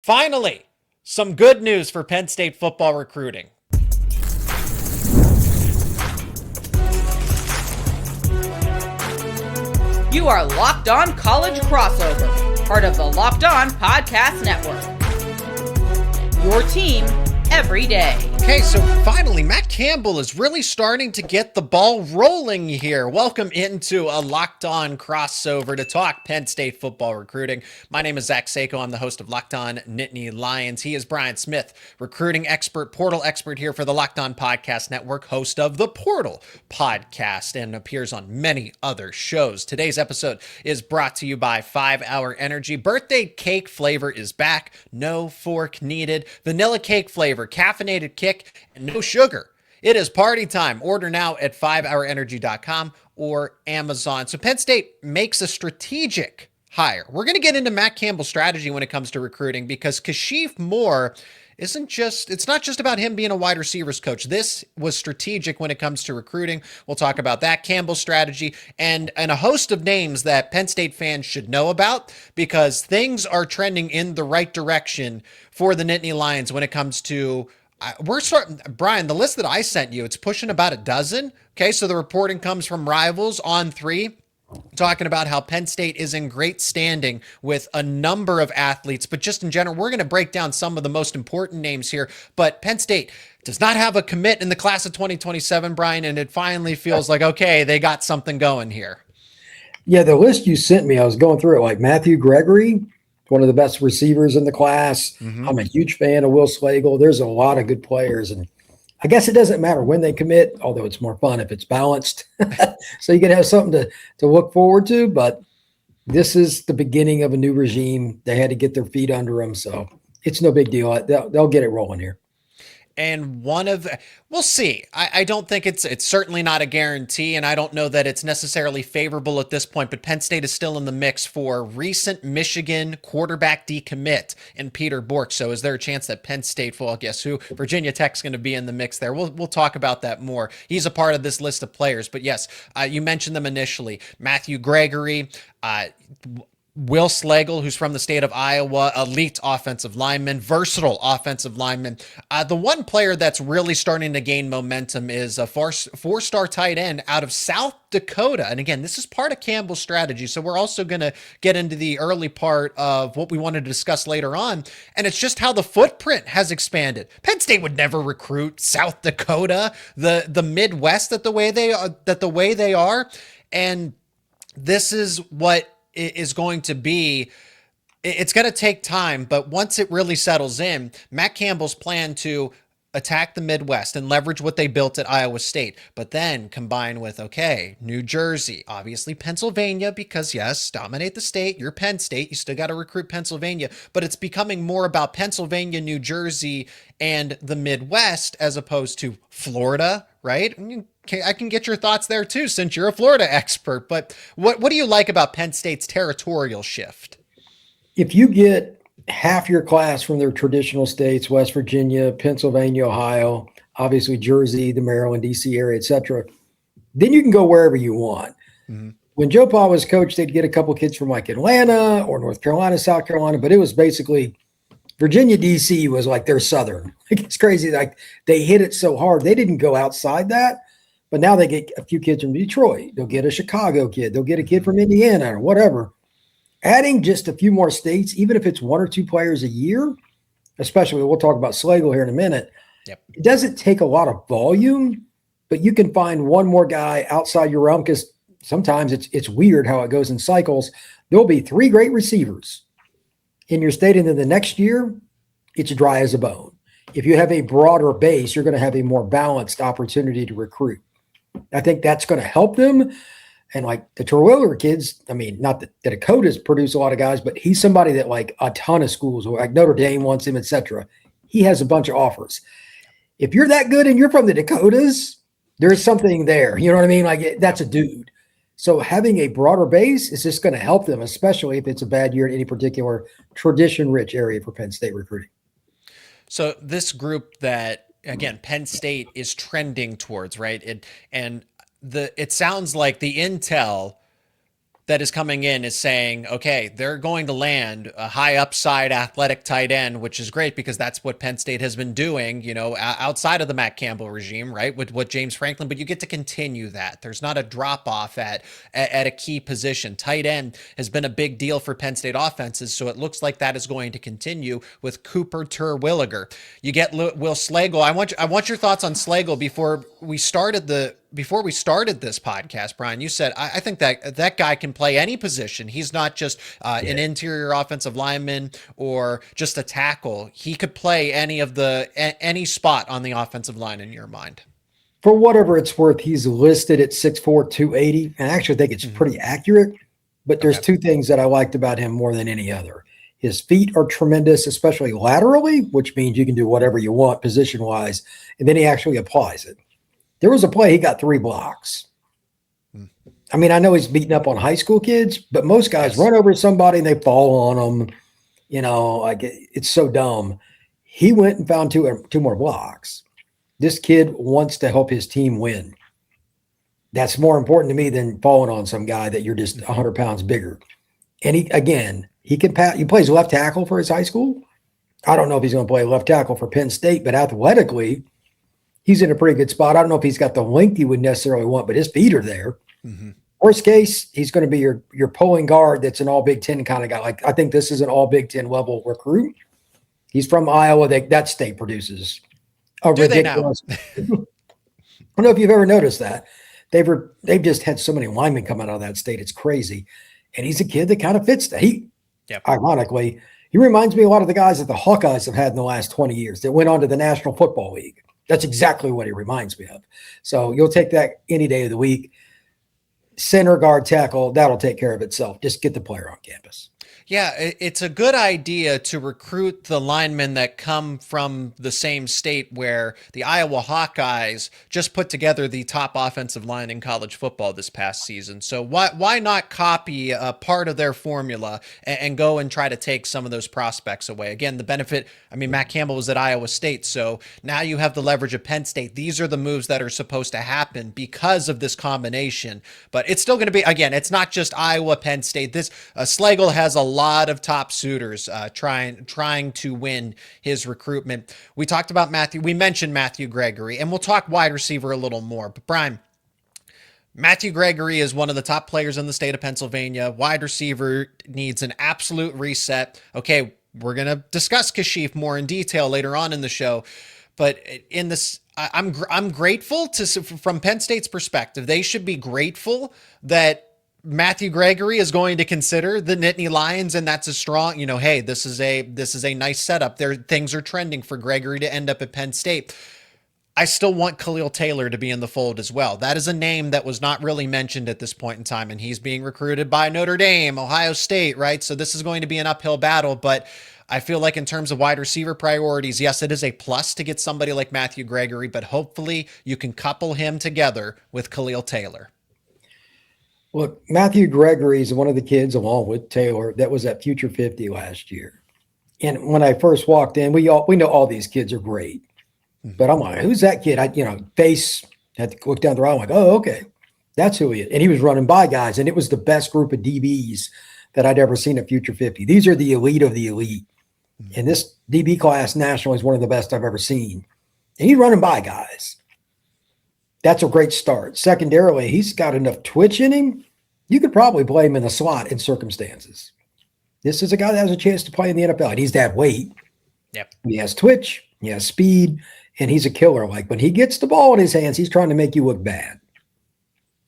Finally, some good news for Penn State football recruiting. You are Locked On College Crossover, part of the Locked On Podcast Network. Your team every day. Okay, so finally, Matt Campbell is really starting to get the ball rolling here. Welcome into a Locked On crossover to talk Penn State football recruiting. My name is Seyko. I'm the host of Locked On Nittany Lions. He is Brian Smith, recruiting expert, portal expert here for the Locked On Podcast Network, host of the Portal Podcast, and appears on many other shows. Today's episode is brought to you by 5 Hour Energy. Birthday cake flavor is back. No fork needed. Vanilla cake flavor, caffeinated kick, and no sugar. It is party time. Order now at 5hourenergy.com or Amazon. So Penn State makes a strategic hire. We're going to get into Matt Campbell's strategy when it comes to recruiting, because Kashif Moore it's not just about him being a wide receivers coach. This was strategic when it comes to recruiting. We'll talk about that, Campbell's strategy, and a host of names that Penn State fans should know about, because things are trending in the right direction for the Nittany Lions when it comes to we're starting, Brian, the list that I sent you, it's pushing about a dozen. Okay, so the reporting comes from Rivals on 3, talking about how Penn State is in great standing with a number of athletes, but just in general, we're going to break down some of the most important names here. But Penn State does not have a commit in the class of 2027, Brian, and it finally feels like, okay, they got something going here. Yeah, the list you sent me, I was going through it, like Matthew Gregory, one of the best receivers in the class. Mm-hmm. I'm a huge fan of Will Slagle. There's a lot of good players, and I guess it doesn't matter when they commit, although it's more fun if it's balanced. So you can have something to look forward to, but this is the beginning of a new regime. They had to get their feet under them, so it's no big deal. They'll get it rolling here. And we'll see. I don't think it's certainly not a guarantee, and I don't know that it's necessarily favorable at this point, but Penn State is still in the mix for recent Michigan quarterback decommit and Peter Bourque. So is there a chance that Penn State, well, guess who? Virginia Tech's going to be in the mix there. We'll talk about that more. He's a part of this list of players, but yes, you mentioned them initially. Matthew Gregory, Will Slagle, who's from the state of Iowa, elite offensive lineman, versatile offensive lineman. The one player that's really starting to gain momentum is a four-star tight end out of South Dakota. And again, this is part of Campbell's strategy. So we're also going to get into the early part of what we wanted to discuss later on. And it's just how the footprint has expanded. Penn State would never recruit South Dakota, the Midwest the way they are. And this is what is going to be. It's going to take time, but once it really settles in, Matt Campbell's plan to attack the Midwest and leverage what they built at Iowa State, but then combine with, okay, New Jersey, obviously Pennsylvania, because yes, dominate the state, you're Penn State, you still got to recruit Pennsylvania, but it's becoming more about Pennsylvania, New Jersey, and the Midwest as opposed to Florida, right? I can get your thoughts there too, since you're a Florida expert, but what do you like about Penn State's territorial shift? If you get half your class from their traditional states, West Virginia, Pennsylvania, Ohio, obviously Jersey, the Maryland, DC area, etc., then you can go wherever you want. Mm-hmm. When Joe Pa was coach, they'd get a couple kids from like Atlanta or North Carolina, South Carolina, but it was basically Virginia, DC was like their Southern. It's crazy. Like they hit it so hard. They didn't go outside that. But now they get a few kids from Detroit. They'll get a Chicago kid. They'll get a kid from Indiana or whatever. Adding just a few more states, even if it's 1 or 2 players a year, especially we'll talk about Slagle here in a minute. Yep. It doesn't take a lot of volume, but you can find one more guy outside your realm, because sometimes it's weird how it goes in cycles. There'll be 3 great receivers in your state, and then the next year, it's dry as a bone. If you have a broader base, you're going to have a more balanced opportunity to recruit. I think that's going to help them. And like the Terwiller kids, I mean, not that Dakota's produced a lot of guys, but he's somebody that like a ton of schools, like Notre Dame wants him, etc. He has a bunch of offers. If you're that good and you're from the Dakotas, there's something there. You know what I mean? Like that's a dude. So having a broader base is just going to help them, especially if it's a bad year in any particular tradition-rich area for Penn State recruiting. So this group that, again, Penn State is trending towards, right? It sounds like the intel that is coming in is saying, okay, they're going to land a high upside athletic tight end, which is great because that's what Penn State has been doing, outside of the Matt Campbell regime, right? With James Franklin, but you get to continue that. There's not a drop off at a key position. Tight end has been a big deal for Penn State offenses. So it looks like that is going to continue with Cooper Terwilliger. You get Will Slagle. I want your thoughts on Slagle before we started this podcast. Brian, you said, I think that guy can play any position. He's not just an interior offensive lineman or just a tackle. He could play any spot on the offensive line in your mind. For whatever it's worth, he's listed at 6'4", 280, and I actually think it's pretty accurate. But there's two things that I liked about him more than any other. His feet are tremendous, especially laterally, which means you can do whatever you want position-wise, and then he actually applies it. There was a play, he got 3 blocks. I mean, I know he's beating up on high school kids, but most guys run over somebody and they fall on them. It's so dumb. He went and found two more blocks. This kid wants to help his team win. That's more important to me than falling on some guy that you're just 100 pounds bigger. And he can pass. He plays left tackle for his high school. I don't know if he's going to play left tackle for Penn State, but athletically, he's in a pretty good spot. I don't know if he's got the length he would necessarily want, but his feet are there. Mm-hmm. Worst case, he's going to be your pulling guard that's an all Big Ten kind of guy. Like, I think this is an all Big Ten level recruit. He's from Iowa. That state produces a ridiculous. I don't know if you've ever noticed that. They've just had so many linemen come out of that state. It's crazy. And he's a kid that kind of fits that. Ironically, he reminds me a lot of the guys that the Hawkeyes have had in the last 20 years that went on to the National Football League. That's exactly what he reminds me of. So you'll take that any day of the week. Center, guard, tackle, that'll take care of itself. Just get the player on campus. Yeah, it's a good idea to recruit the linemen that come from the same state where the Iowa Hawkeyes just put together the top offensive line in college football this past season. So why not copy a part of their formula and go and try to take some of those prospects away? Again, the benefit, Matt Campbell was at Iowa State, so now you have the leverage of Penn State. These are the moves that are supposed to happen because of this combination. But it's still going to be, again, it's not just Iowa, Penn State. This Slagle has a lot of top suitors trying to win his recruitment. We talked about we mentioned Matthew Gregory, and we'll talk wide receiver a little more. But Brian, Matthew Gregory is one of the top players in the state of Pennsylvania. Wide receiver needs an absolute reset. Okay, we're going to discuss Kashif Moore in detail later on in the show. But in this, I'm grateful from Penn State's perspective. They should be grateful that Matthew Gregory is going to consider the Nittany Lions, and that's a strong, hey, this is a nice setup. Things are trending for Gregory to end up at Penn State. I still want Khalil Taylor to be in the fold as well. That is a name that was not really mentioned at this point in time, and he's being recruited by Notre Dame, Ohio State, right? So this is going to be an uphill battle, but I feel like in terms of wide receiver priorities, yes, it is a plus to get somebody like Matthew Gregory, but hopefully you can couple him together with Khalil Taylor. Look, Matthew Gregory is one of the kids, along with Taylor, that was at Future 50 last year. And when I first walked in, we know all these kids are great. But I'm like, who's that kid? Face had to look down the road. I'm like, oh, okay, that's who he is. And he was running by guys, and it was the best group of DBs that I'd ever seen at Future 50. These are the elite of the elite. And this DB class nationally is one of the best I've ever seen. And he's running by guys. That's a great start. Secondarily, he's got enough twitch in him. You could probably play him in the slot in circumstances. This is a guy that has a chance to play in the NFL. He needs to have weight. Yep. He has twitch. He has speed. And he's a killer. Like, when he gets the ball in his hands, he's trying to make you look bad.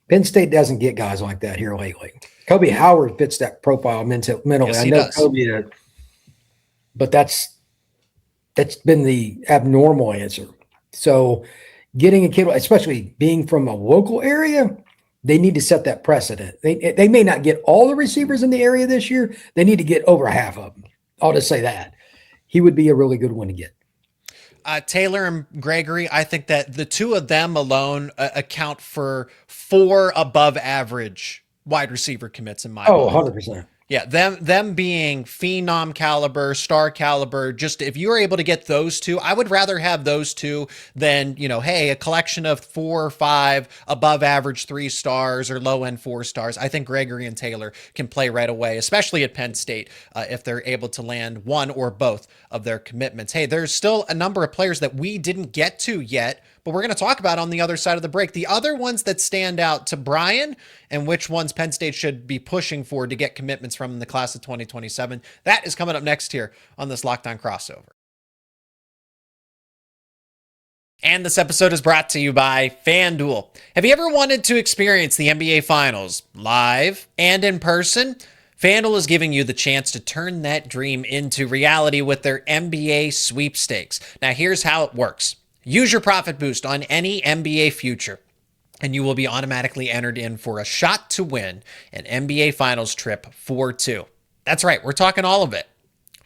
Penn State doesn't get guys like that here lately. Kobe Howard fits that profile mentally. Yes, I know does. Kobe, but that's been the abnormal answer. So getting a kid, especially being from a local area, they need to set that precedent. They may not get all the receivers in the area this year. They need to get over half of them. I'll just say that. He would be a really good one to get. Taylor and Gregory, I think that the two of them alone account for 4 above average wide receiver commits in my mind. 100%. Yeah, them being phenom caliber, star caliber, just if you're able to get those two, I would rather have those two than, hey, a collection of 4 or 5 above average 3 stars or low end 4 stars. I think Gregory and Taylor can play right away, especially at Penn State, if they're able to land one or both of their commitments. Hey, there's still a number of players that we didn't get to yet, but we're going to talk about on the other side of the break. The other ones that stand out to Brian and which ones Penn State should be pushing for to get commitments from in the class of 2027. That is coming up next here on this Locked On Crossover. And this episode is brought to you by FanDuel. Have you ever wanted to experience the NBA Finals live and in person? FanDuel is giving you the chance to turn that dream into reality with their NBA sweepstakes. Now, here's how it works. Use your profit boost on any NBA future, and you will be automatically entered in for a shot to win an NBA Finals trip for 2. That's right, we're talking all of it.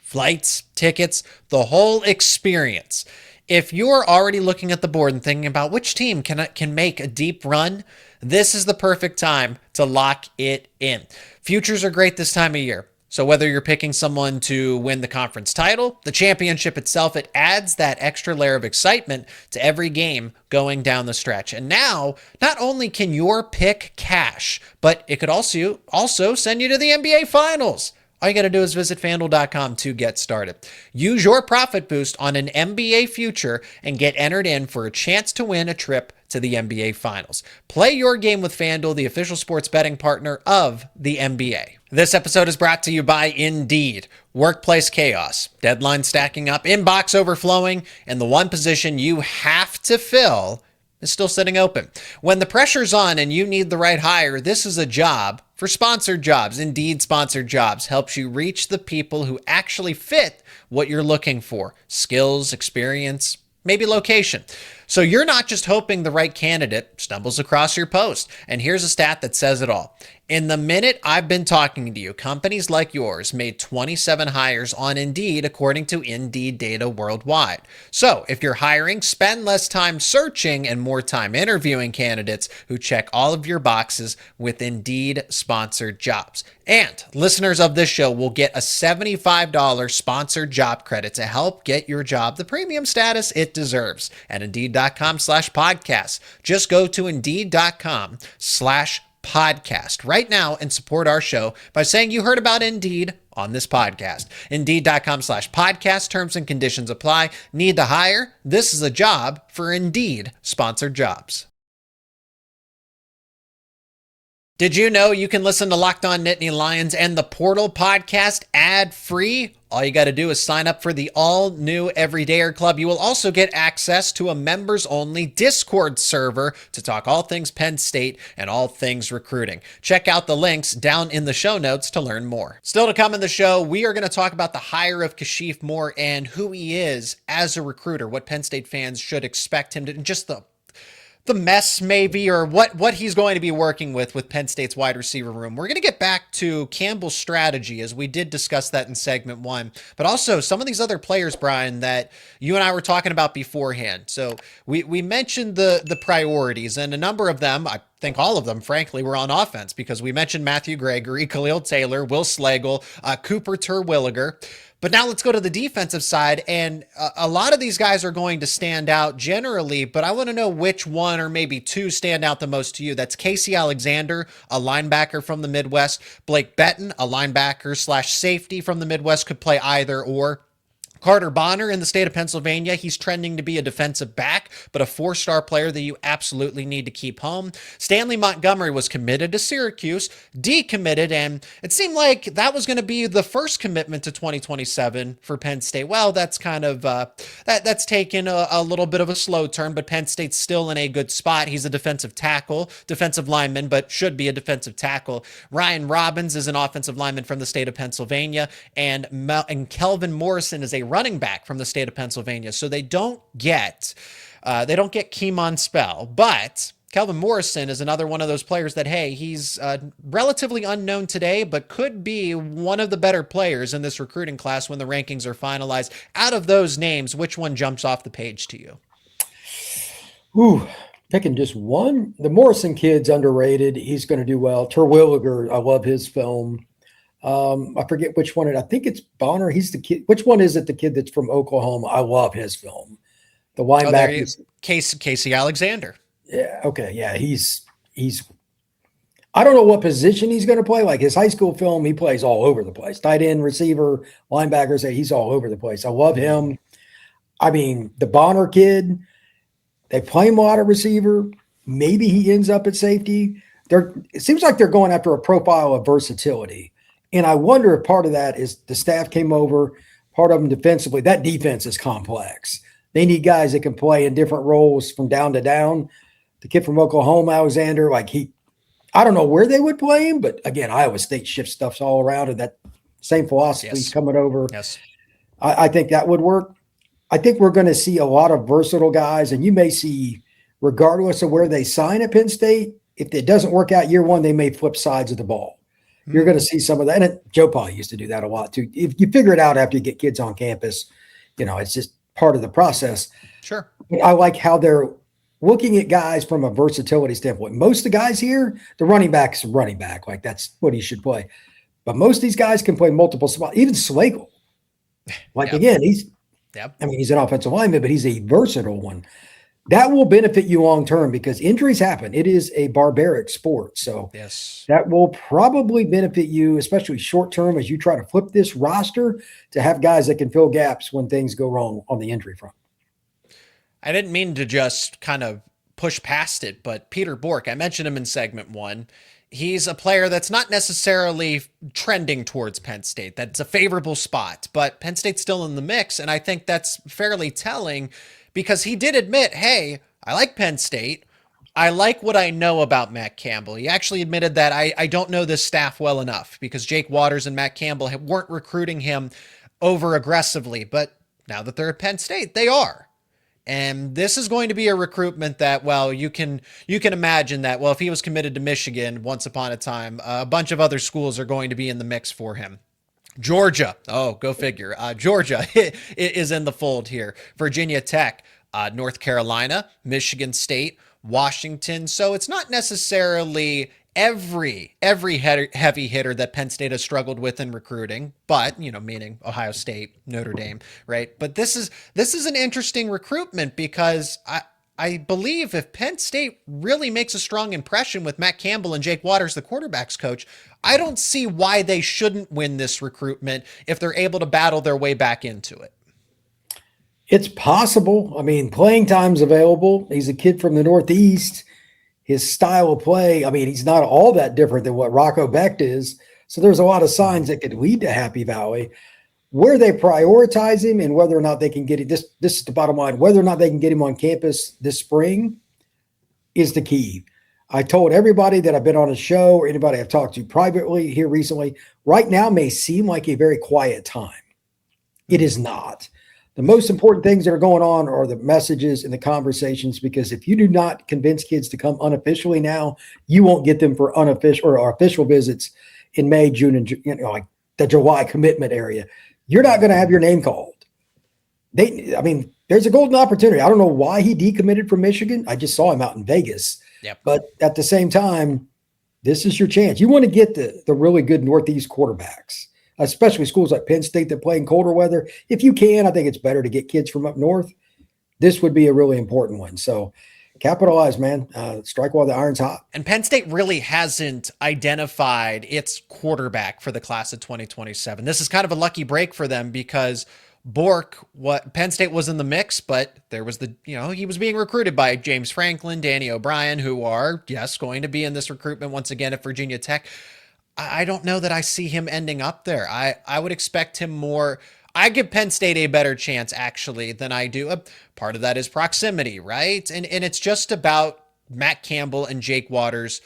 Flights, tickets, the whole experience. If you're already looking at the board and thinking about which team can make a deep run, this is the perfect time to lock it in. Futures are great this time of year. So whether you're picking someone to win the conference title, the championship itself, it adds that extra layer of excitement to every game going down the stretch. And now, not only can your pick cash, but it could also send you to the NBA Finals. All you got to do is visit FanDuel.com to get started. Use your profit boost on an NBA future and get entered in for a chance to win a trip to the NBA Finals. Play your game with FanDuel, the official sports betting partner of the NBA. This episode is brought to you by Indeed. Workplace chaos, deadline stacking up, inbox overflowing, and the one position you have to fill is still sitting open. When the pressure's on and you need the right hire, this is a job for sponsored jobs. Indeed Sponsored Jobs helps you reach the people who actually fit what you're looking for. Skills, experience, maybe location. So you're not just hoping the right candidate stumbles across your post. And here's a stat that says it all. In the minute I've been talking to you, companies like yours made 27 hires on Indeed, according to Indeed data worldwide. So if you're hiring, spend less time searching and more time interviewing candidates who check all of your boxes with Indeed Sponsored Jobs. And listeners of this show will get a $75 sponsored job credit to help get your job the premium status it deserves at Indeed.com/podcast. Just go to Indeed.com/podcast right now and support our show by saying you heard about Indeed on this podcast. Indeed.com/podcast. Terms and conditions apply. Need to hire? This is a job for Indeed Sponsored Jobs. Did you know you can listen to Locked On Nittany Lions and the Portal podcast ad-free? All you got to do is sign up for the all-new Everydayer Club. You will also get access to a members-only Discord server to talk all things Penn State and all things recruiting. Check out the links down in the show notes to learn more. Still to come in the show, we are going to talk about the hire of Kashif Moore and who he is as a recruiter, what Penn State fans should expect him to, and just the mess maybe, or what he's going to be working with Penn State's wide receiver room. We're going to get back to Campbell's strategy, as we did discuss that in segment 1, but also some of these other players, Brian, that you and I were talking about beforehand. So we mentioned the priorities, and a number of them, I think all of them, frankly, were on offense, because we mentioned Matthew Gregory, Khalil Taylor, Will Slagle, Cooper Terwilliger. But now let's go to the defensive side, and a lot of these guys are going to stand out generally, but I want to know which one or maybe two stand out the most to you. That's Casey Alexander, a linebacker from the Midwest. Blake Betton, a linebacker/safety from the Midwest, could play either or. Carter Bonner in the state of Pennsylvania, he's trending to be a defensive back, but a 4-star player that you absolutely need to keep home. Stanley Montgomery was committed to Syracuse, decommitted, and it seemed like that was going to be the first commitment to 2027 for Penn State. Well, that's kind of, that's taken a little bit of a slow turn, but Penn State's still in a good spot. He's a defensive tackle, defensive lineman, but should be a defensive tackle. Ryan Robbins is an offensive lineman from the state of Pennsylvania, and Kelvin Morrison is a running back from the state of Pennsylvania. So they don't get Keemon Spell, but Kelvin Morrison is another one of those players that, hey, he's relatively unknown today, but could be one of the better players in this recruiting class when the rankings are finalized. Out of those names, which one jumps off the page to you? Ooh, picking just one. The Morrison kid's underrated. He's going to do well. Terwilliger, I love his film. I forget which one. I think it's Bonner. He's the kid. Which one is it? The kid that's from Oklahoma. I love his film. The Oh, there you, linebacker. Casey Alexander. Yeah. Okay. Yeah. He's. I don't know what position he's going to play. Like his high school film, he plays all over the place. Tight end, receiver, linebackers. He's all over the place. I love him. I mean, the Bonner kid. They play him a lot at receiver. Maybe he ends up at safety. It seems like they're going after a profile of versatility. And I wonder if part of that is the staff came over, part of them defensively. That defense is complex. They need guys that can play in different roles from down to down. The kid from Oklahoma, Alexander, I don't know where they would play him, but again, Iowa State shifts stuff all around, and that same philosophy is coming over. Yes. I think that would work. I think we're going to see a lot of versatile guys, and you may see, regardless of where they sign at Penn State, if it doesn't work out year one, they may flip sides of the ball. You're going to see some of that. And Joe Paul used to do that a lot too. If you figure it out after you get kids on campus, it's just part of the process. Sure. But I like how they're looking at guys from a versatility standpoint. Most of the guys here, the running back's running back. Like that's what he should play. But most of these guys can play multiple spots. Even Slagle. Again, he's an offensive lineman, but he's a versatile one. That will benefit you long-term because injuries happen. It is a barbaric sport. So that will probably benefit you, especially short-term as you try to flip this roster to have guys that can fill gaps when things go wrong on the injury front. I didn't mean to just kind of push past it, but Peter Bourque, I mentioned him in segment 1. He's a player that's not necessarily trending towards Penn State. That's a favorable spot, but Penn State's still in the mix, and I think that's fairly telling because he did admit, hey, I like Penn State. I like what I know about Matt Campbell. He actually admitted that I don't know this staff well enough because Jake Waters and Matt Campbell weren't recruiting him over aggressively, but now that they're at Penn State, they are. And this is going to be a recruitment that, well, you can imagine that, well, if he was committed to Michigan once upon a time, a bunch of other schools are going to be in the mix for him. Georgia, oh, go figure. Georgia is in the fold here. Virginia Tech, North Carolina, Michigan State, Washington. So it's not necessarily every heavy hitter that Penn State has struggled with in recruiting, but meaning Ohio State, Notre Dame, right? But this is an interesting recruitment because I believe if Penn State really makes a strong impression with Matt Campbell and Jake Waters, the quarterback's coach, I don't see why they shouldn't win this recruitment if they're able to battle their way back into it. It's possible. I mean, playing time's available. He's a kid from the Northeast. His style of play, I mean, he's not all that different than what Rocco Becht is. So there's a lot of signs that could lead to Happy Valley. Where they prioritize him and whether or not they can get it, this is the bottom line, whether or not they can get him on campus this spring is the key. I told everybody that I've been on a show or anybody I've talked to privately here recently, right now may seem like a very quiet time. It is not. The most important things that are going on are the messages and the conversations, because if you do not convince kids to come unofficially now, you won't get them for unofficial or official visits in May, June, and like the July commitment area. You're not going to have your name called. There's a golden opportunity. I don't know why he decommitted from Michigan. I just saw him out in Vegas. Yep. But at the same time, this is your chance. You want to get the really good Northeast quarterbacks, especially schools like Penn State that play in colder weather. If you can, I think it's better to get kids from up north. This would be a really important one. So capitalize, man. Strike while the iron's hot. And Penn State really hasn't identified its quarterback for the class of 2027. This is kind of a lucky break for them because Bourque, Penn State was in the mix, but there was he was being recruited by James Franklin, Danny O'Brien, who are, going to be in this recruitment once again at Virginia Tech. I don't know that I see him ending up there. I would expect him more. I give Penn State a better chance, actually, than I do. Part of that is proximity, right? And it's just about Matt Campbell and Jake Waters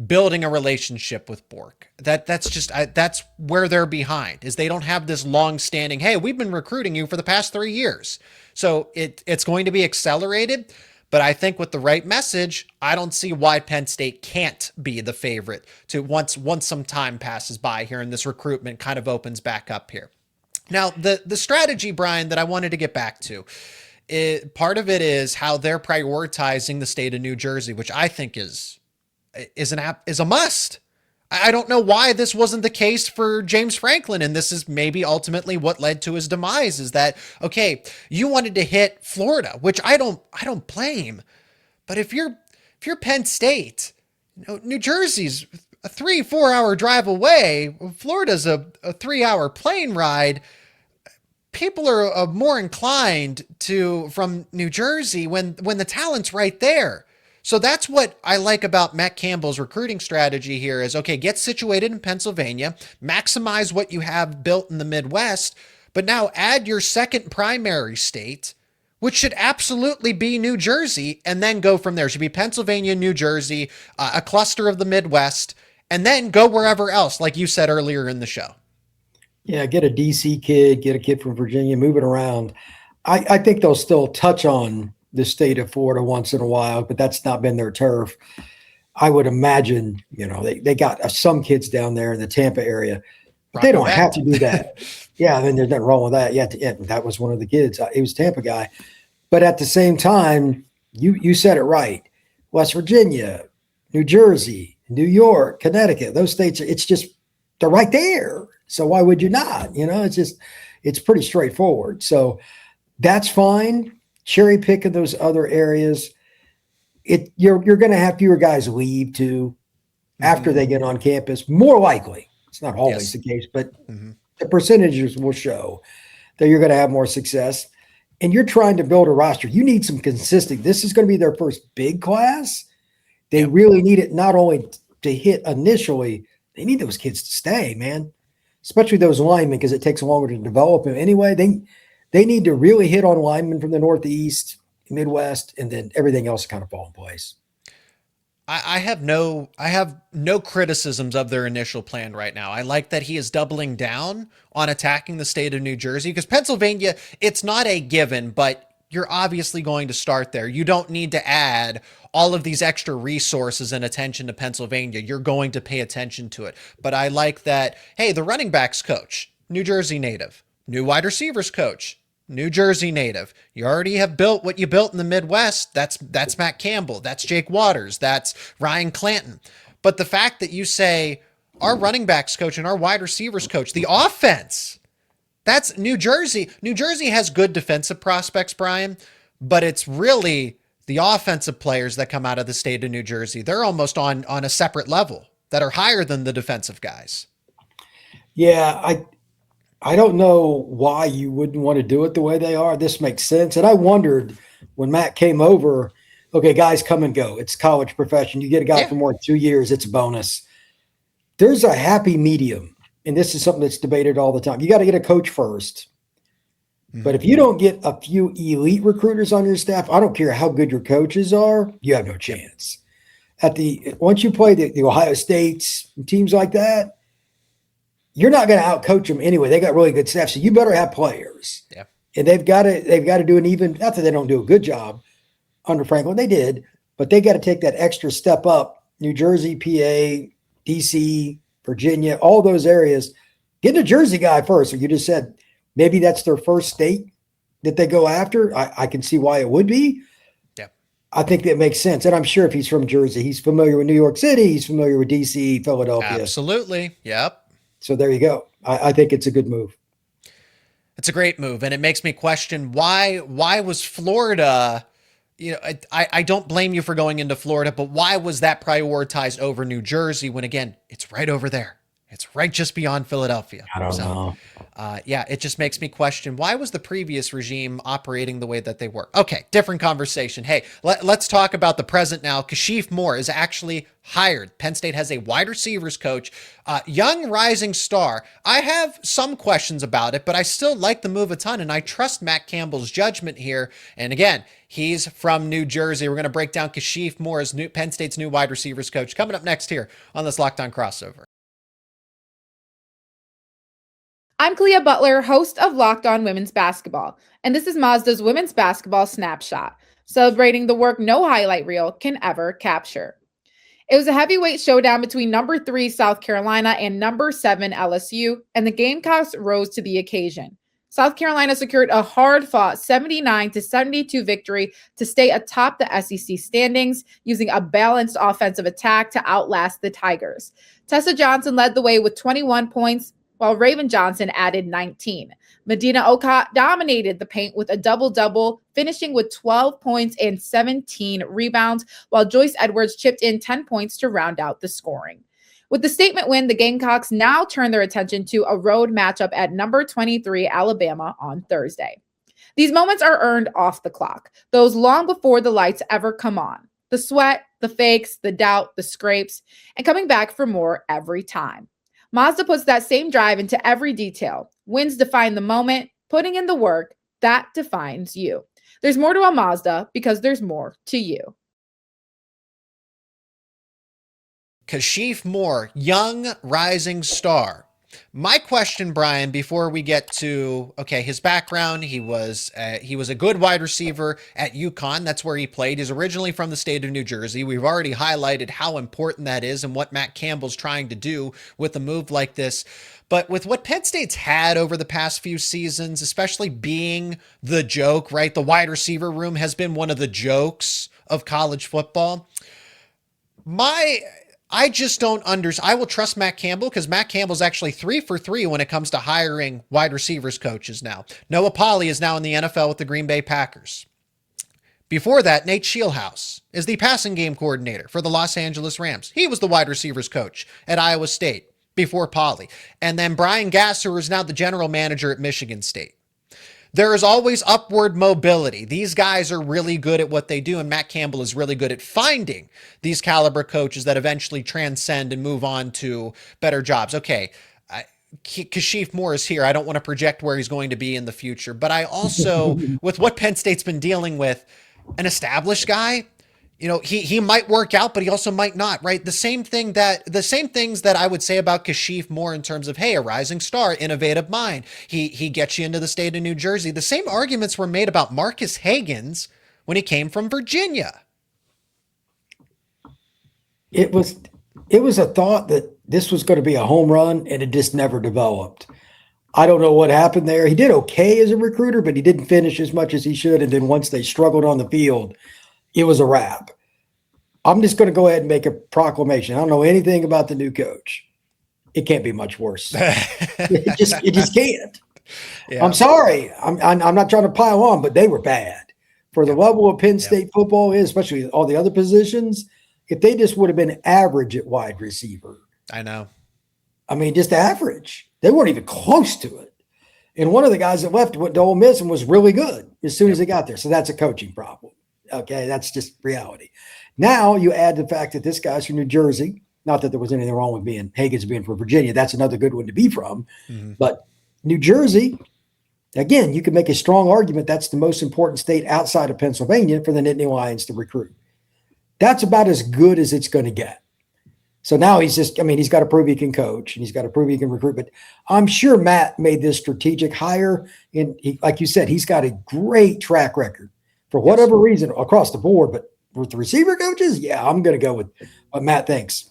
building a relationship with Bourque. That's where they're behind, is they don't have this long-standing, hey, we've been recruiting you for the past 3 years. So it's going to be accelerated. But I think with the right message, I don't see why Penn State can't be the favorite to once some time passes by here and this recruitment kind of opens back up here. Now, the strategy, Brian, that I wanted to get back to, part of it is how they're prioritizing the state of New Jersey, which I think is a must. I don't know why this wasn't the case for James Franklin. And this is maybe ultimately what led to his demise is that, okay, you wanted to hit Florida, which I don't blame. But if you're Penn State, New Jersey's a 3-4 hour drive away. Florida's a 3 hour plane ride. People are more inclined to from New Jersey when the talent's right there. So that's what I like about Matt Campbell's recruiting strategy here is, okay, get situated in Pennsylvania, maximize what you have built in the Midwest, but now add your second primary state, which should absolutely be New Jersey, and then go from there. It should be Pennsylvania, New Jersey, a cluster of the Midwest, and then go wherever else, like you said earlier in the show. Yeah, get a DC kid, get a kid from Virginia, move it around. I think they'll still touch on the state of Florida once in a while, but that's not been their turf. I would imagine, they got some kids down there in the Tampa area, but they don't have to do that. Yeah, then there's nothing wrong with that. Yeah, that was one of the kids. He was a Tampa guy. But at the same time, you said it right. West Virginia, New Jersey, New York, Connecticut, those states, they're right there. So why would you not? It's pretty straightforward. So that's fine. Cherry picking those other areas. You're going to have fewer guys leave too after they get on campus. More likely. It's not always the case, but the percentages will show that you're going to have more success. And you're trying to build a roster. You need some consistent. This is going to be their first big class. They really need it not only to hit initially, they need those kids to stay, man. Especially those linemen, because it takes longer to develop them anyway. They need to really hit on linemen from the Northeast, Midwest, and then everything else kind of fall in place. I have no criticisms of their initial plan right now. I like that he is doubling down on attacking the state of New Jersey, because Pennsylvania, it's not a given, but you're obviously going to start there. You don't need to add all of these extra resources and attention to Pennsylvania. You're going to pay attention to it. But I like that, hey, the running backs coach, New Jersey native, new wide receivers coach, New Jersey native. You already have built what you built in the Midwest. That's Matt Campbell. That's Jake Waters. That's Ryan Clanton. But the fact that you say our running backs coach and our wide receivers coach, the offense, that's New Jersey. New Jersey has good defensive prospects, Brian, but it's really the offensive players that come out of the state of New Jersey. They're almost on a separate level that are higher than the defensive guys. Yeah, I don't know why you wouldn't want to do it the way they are. This makes sense. And I wondered when Matt came over, okay, guys come and go. It's college profession. You get a guy for more than 2 years, it's a bonus. There's a happy medium. And this is something that's debated all the time. You got to get a coach first. But if you don't get a few elite recruiters on your staff, I don't care how good your coaches are, you have no chance. Once you play the Ohio States, teams like that, you're not going to outcoach them anyway. They got really good staff, so you better have players. Yeah. And they've got to do an even. Not that they don't do a good job under Franklin, they did, but they got to take that extra step up. New Jersey, PA, DC, Virginia, all those areas. Get a Jersey guy first. So you just said maybe that's their first state that they go after. I can see why it would be. Yeah, I think that makes sense. And I'm sure if he's from Jersey, he's familiar with New York City. He's familiar with DC, Philadelphia. Absolutely. Yep. So there you go. I think it's a good move. It's a great move. And it makes me question why was Florida, I don't blame you for going into Florida, but why was that prioritized over New Jersey when, again, it's right over there. It's right just beyond Philadelphia. I don't know. It just makes me question, why was the previous regime operating the way that they were? Okay, different conversation. Hey, let's talk about the present now. Kashif Moore is actually hired. Penn State has a wide receivers coach, young rising star. I have some questions about it, but I still like the move a ton, and I trust Matt Campbell's judgment here. And again, he's from New Jersey. We're going to break down Kashif Moore as Penn State's new wide receivers coach coming up next here on this Locked On Crossover. I'm Clea Butler, host of Locked On Women's Basketball, and this is Mazda's Women's Basketball Snapshot, celebrating the work no highlight reel can ever capture. It was a heavyweight showdown between number 3 South Carolina and number 7 LSU, and the Gamecocks rose to the occasion. South Carolina secured a hard-fought 79-72 victory to stay atop the SEC standings, using a balanced offensive attack to outlast the Tigers. Tessa Johnson led the way with 21 points, while Raven Johnson added 19. Medina Okot dominated the paint with a double-double, finishing with 12 points and 17 rebounds, while Joyce Edwards chipped in 10 points to round out the scoring. With the statement win, the Gamecocks now turn their attention to a road matchup at number 23 Alabama on Thursday. These moments are earned off the clock, those long before the lights ever come on. The sweat, the fakes, the doubt, the scrapes, and coming back for more every time. Mazda puts that same drive into every detail. Wins define the moment, putting in the work, that defines you. There's more to a Mazda because there's more to you. Kashif Moore, young rising star. My question, Brian, before we get to, his background, he was a good wide receiver at UConn. That's where he played. He's originally from the state of New Jersey. We've already highlighted how important that is and what Matt Campbell's trying to do with a move like this. But with what Penn State's had over the past few seasons, especially being the joke, right? The wide receiver room has been one of the jokes of college football. I just don't understand. I will trust Matt Campbell because Matt Campbell's actually 3 for 3 when it comes to hiring wide receivers coaches now. Noah Polley is now in the NFL with the Green Bay Packers. Before that, Nate Scheelhaus is the passing game coordinator for the Los Angeles Rams. He was the wide receivers coach at Iowa State before Polley. And then Brian Gasser is now the general manager at Michigan State. There is always upward mobility. These guys are really good at what they do, and Matt Campbell is really good at finding these caliber coaches that eventually transcend and move on to better jobs. Kashif Moore is here. I don't want to project where he's going to be in the future, but I also, with what Penn State's been dealing with, an established guy, he might work out, but he also might not, right? The same things that I would say about Kashif Moore in terms of, hey, a rising star, innovative mind. He gets you into the state of New Jersey. The same arguments were made about Marcus Hagans when he came from Virginia. It was a thought that this was going to be a home run, and it just never developed. I don't know what happened there. He did okay as a recruiter, but he didn't finish as much as he should. And then once they struggled on the field, it was a wrap. I'm just going to go ahead and make a proclamation. I don't know anything about the new coach. It can't be much worse. It just can't. Yeah. I'm sorry. I'm not trying to pile on, but they were bad. For the level of Penn State football is, especially all the other positions, if they just would have been average at wide receiver. I know. I mean, just average. They weren't even close to it. And one of the guys that left went to Ole Miss and was really good as soon as they got there. So that's a coaching problem. Okay, that's just reality. Now you add the fact that this guy's from New Jersey. Not that there was anything wrong with Hagans being from Virginia. That's another good one to be from. Mm-hmm. But New Jersey, again, you can make a strong argument that's the most important state outside of Pennsylvania for the Nittany Lions to recruit. That's about as good as it's going to get. So now he's got to prove he can coach and he's got to prove he can recruit. But I'm sure Matt made this strategic hire. And like you said, he's got a great track record. For whatever reason, across the board, but with the receiver coaches, I'm going to go with what Matt thinks.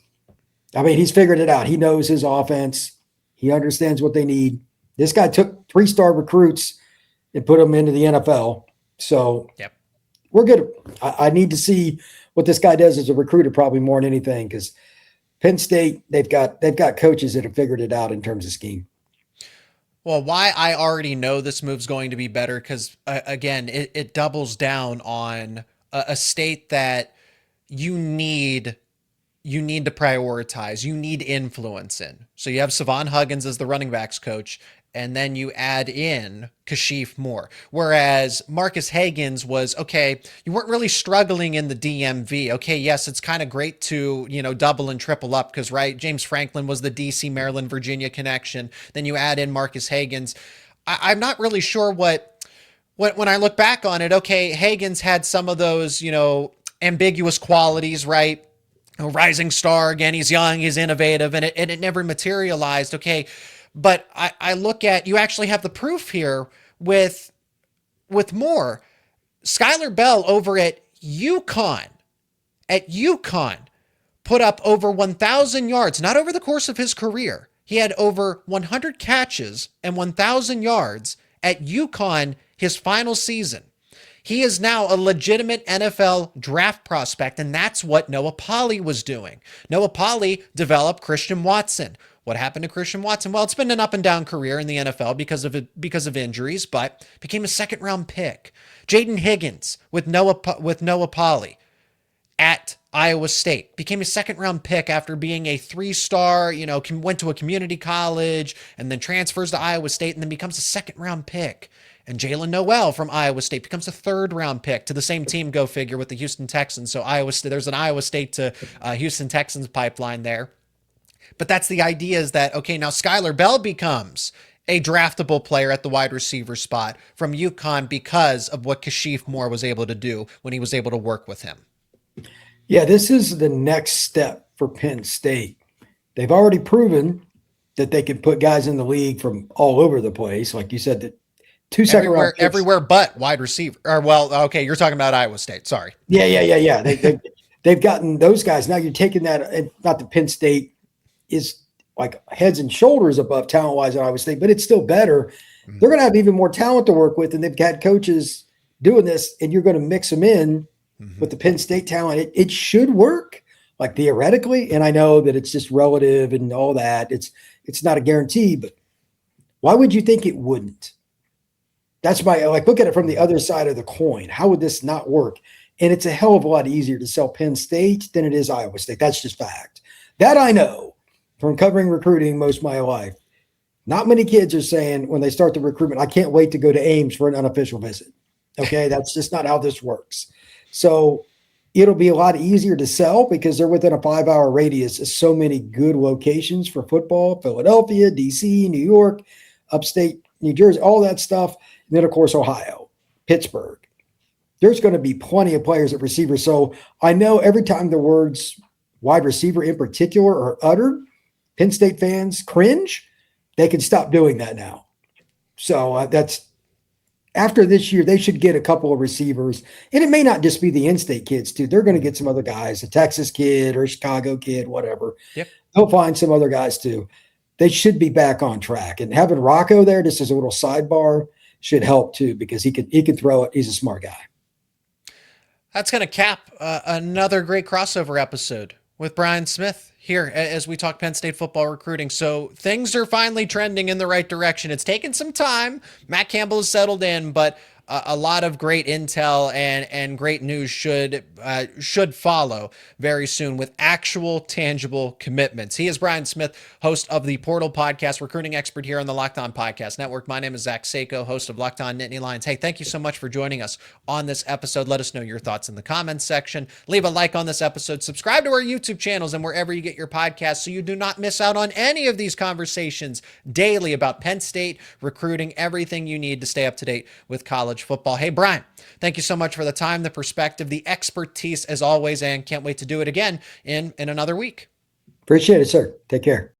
I mean, he's figured it out. He knows his offense. He understands what they need. This guy took 3-star recruits and put them into the NFL. So we're good. I need to see what this guy does as a recruiter probably more than anything because Penn State, they've got coaches that have figured it out in terms of scheme. Well, why I already know this move's going to be better because, again, it doubles down on a state that you need to prioritize. You need influence in. So you have Savon Huggins as the running backs coach, and then you add in Kashif Moore. Whereas Marcus Hagans was, you weren't really struggling in the DMV. Okay, yes, it's kind of great to, double and triple up because, right, James Franklin was the DC, Maryland, Virginia connection. Then you add in Marcus Hagans. I'm not really sure when I look back on it, Hagans had some of those, ambiguous qualities, right? A rising star, again, he's young, he's innovative, and it never materialized. Okay. But I look at, you actually have the proof here with Moore. Skylar Bell over at UConn put up over 1,000 yards, not over the course of his career. He had over 100 catches and 1,000 yards at UConn his final season. He is now a legitimate NFL draft prospect, and that's what Noah Polley was doing. Noah Polley developed Christian Watson. What happened to Christian Watson? Well, it's been an up and down career in the NFL because of injuries, but became a second round pick. Jaden Higgins with Noah Polley at Iowa State became a second round pick after being a 3-star, went to a community college and then transfers to Iowa State and then becomes a second round pick. And Jalen Noel from Iowa State becomes a 3rd round pick to the same team, go figure, with the Houston Texans. So there's an Iowa State to Houston Texans pipeline there. But that's the idea, is that, okay, now Skylar Bell becomes a draftable player at the wide receiver spot from UConn because of what Kashif Moore was able to do when he was able to work with him. Yeah, this is the next step for Penn State. They've already proven that they can put guys in the league from all over the place. Like you said, that 2 second round picks. Everywhere but wide receiver. Or, well, okay, you're talking about Iowa State. Sorry. Yeah. They've gotten those guys. Now you're taking that, and not that Penn State is like heads and shoulders above talent-wise at Iowa State, but it's still better. Mm-hmm. They're going to have even more talent to work with, and they've got coaches doing this, and you're going to mix them in with the Penn State talent. It should work, like theoretically, and I know that it's just relative and all that. It's not a guarantee, but why would you think it wouldn't? That's look at it from the other side of the coin. How would this not work? And it's a hell of a lot easier to sell Penn State than it is Iowa State. That's just fact. That I know from covering recruiting most of my life. Not many kids are saying when they start the recruitment, I can't wait to go to Ames for an unofficial visit. Okay, that's just not how this works. So it'll be a lot easier to sell because they're within a 5-hour radius of so many good locations for football: Philadelphia, DC, New York, upstate New Jersey, all that stuff. And then, of course, Ohio, Pittsburgh. There's going to be plenty of players at receiver. So I know every time the words wide receiver in particular are uttered, Penn State fans cringe. They can stop doing that now. So that's after this year, they should get a couple of receivers. And it may not just be the in-state kids, too. They're going to get some other guys, a Texas kid or a Chicago kid, whatever. Yep. They'll find some other guys, too. They should be back on track. And having Rocco there, just as a little sidebar, should help, too, because he can throw it. He's a smart guy. That's going to cap another great crossover episode with Brian Smith here as we talk Penn State football recruiting. So things are finally trending in the right direction. It's taken some time. Matt Campbell has settled in, but a lot of great intel and great news should follow very soon with actual tangible commitments. He is Brian Smith, host of the Portal Podcast, recruiting expert here on the Locked On Podcast Network. My name is Zach Seyko, host of Locked On Nittany Lions. Hey, thank you so much for joining us on this episode. Let us know your thoughts in the comments section. Leave a like on this episode. Subscribe to our YouTube channels and wherever you get your podcasts so you do not miss out on any of these conversations daily about Penn State recruiting, everything you need to stay up to date with college football. Hey, Brian, thank you so much for the time, the perspective, the expertise as always, and can't wait to do it again in another week. Appreciate it, sir. Take care.